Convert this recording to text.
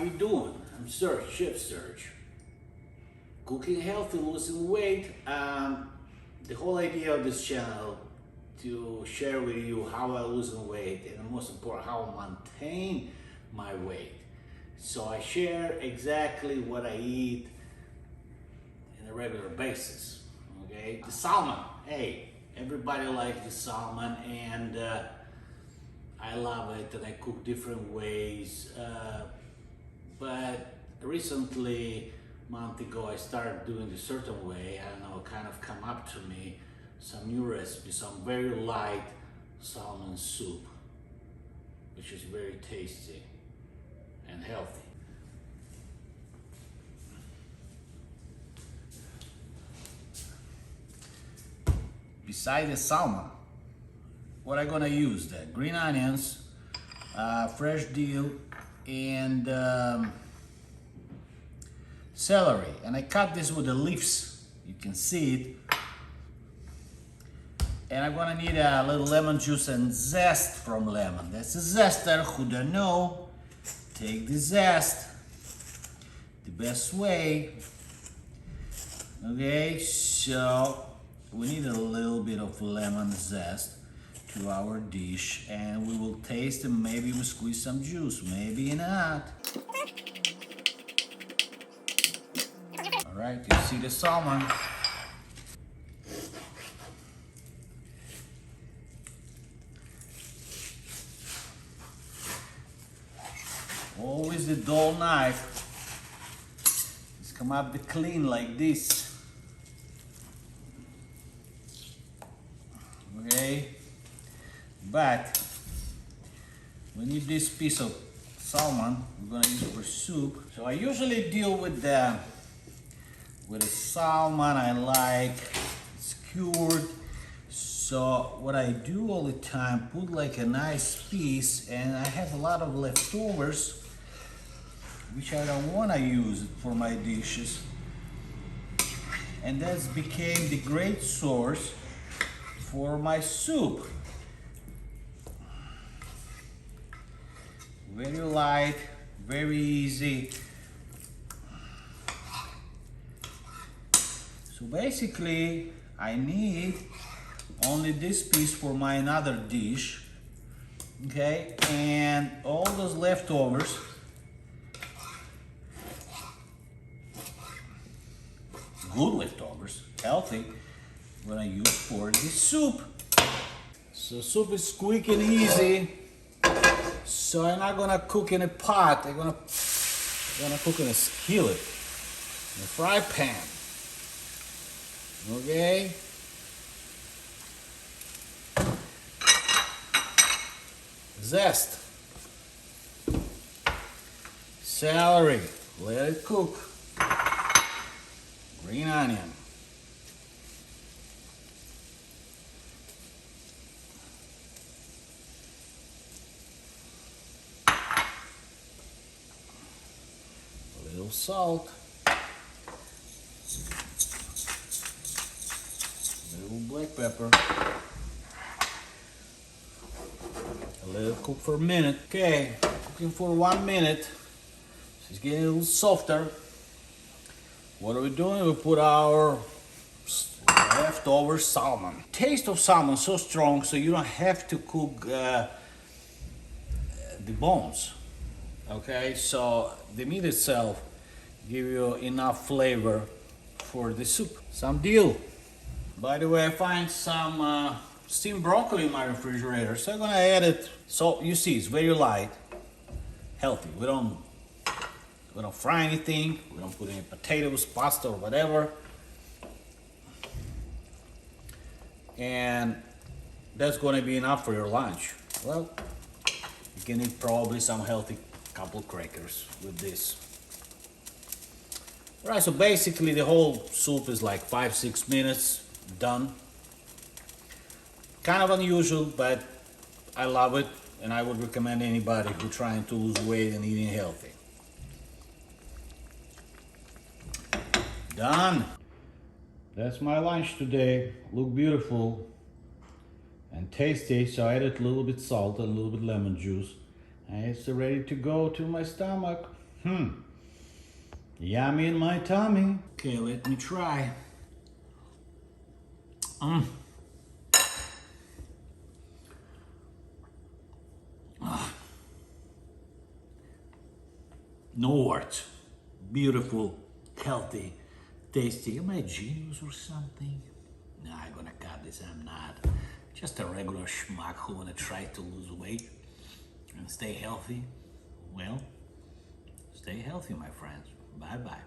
you doing? I'm Serge, Chef Serge. Cooking healthy, losing weight. The whole idea of this channel to share with you how I lose weight and most important, how I maintain my weight. So I share exactly what I eat on a regular basis. Okay, the salmon. Hey, everybody likes the salmon, and I love it, and I cook different ways. But recently, a month ago, I started doing a certain way. I don't know, kind of come up to me some new recipes, some very light salmon soup, which is very tasty and healthy. Beside the salmon, what I'm gonna use? The green onions, fresh dill, and celery. And I cut this with the leaves. You can see it. And I'm gonna need a little lemon juice and zest from lemon. That's a zester. Who don't know? Take the zest the best way. Okay, so we need a little bit of lemon zest to our dish, and we will taste, and maybe we squeeze some juice, maybe not. All right, you see the salmon. Always the dull knife. Just come up the clean like this. Okay, but we need this piece of salmon. We're gonna use it for soup. So I usually deal with the salmon. I like it's cured. So what I do all the time, put like a nice piece, and I have a lot of leftovers, which I don't want to use for my dishes, and that's became the great source for my soup. Very light, very easy. So basically I need only this piece for my another dish, okay, and all those leftovers good leftovers, healthy, I'm gonna use for the soup. So soup is quick and easy. So I'm not gonna cook in a pot. I'm gonna cook in a skillet, in a fry pan. Okay. Zest. Celery. Let it cook. Green onion. A little salt. A little black pepper. Let it cook for a minute. Okay, cooking for 1 minute. It's getting a little softer. What are we doing? We put our leftover salmon. Taste of salmon so strong, so you don't have to cook the bones. Okay, so the meat itself give you enough flavor for the soup. Some dill. By the way, I find some steamed broccoli in my refrigerator, so I'm gonna add it. So you see, it's very light, healthy. We don't fry anything. We don't put any potatoes, pasta, or whatever. And that's going to be enough for your lunch. Well, you can eat probably some healthy couple crackers with this. All right, so basically the whole soup is like 5-6 minutes done. Kind of unusual, but I love it, and I would recommend anybody who's trying to lose weight and eating healthy. Done. That's my lunch today. Look beautiful and tasty. So I added a little bit salt and a little bit lemon juice, and it's ready to go to my stomach. Yummy in my tummy. Okay, let me try. No words. Beautiful, healthy, tasty. Am I a genius or something? Nah, I'm gonna cut this. I'm not. Just a regular schmuck who wanna try to lose weight and stay healthy. Well, stay healthy, my friends. Bye bye.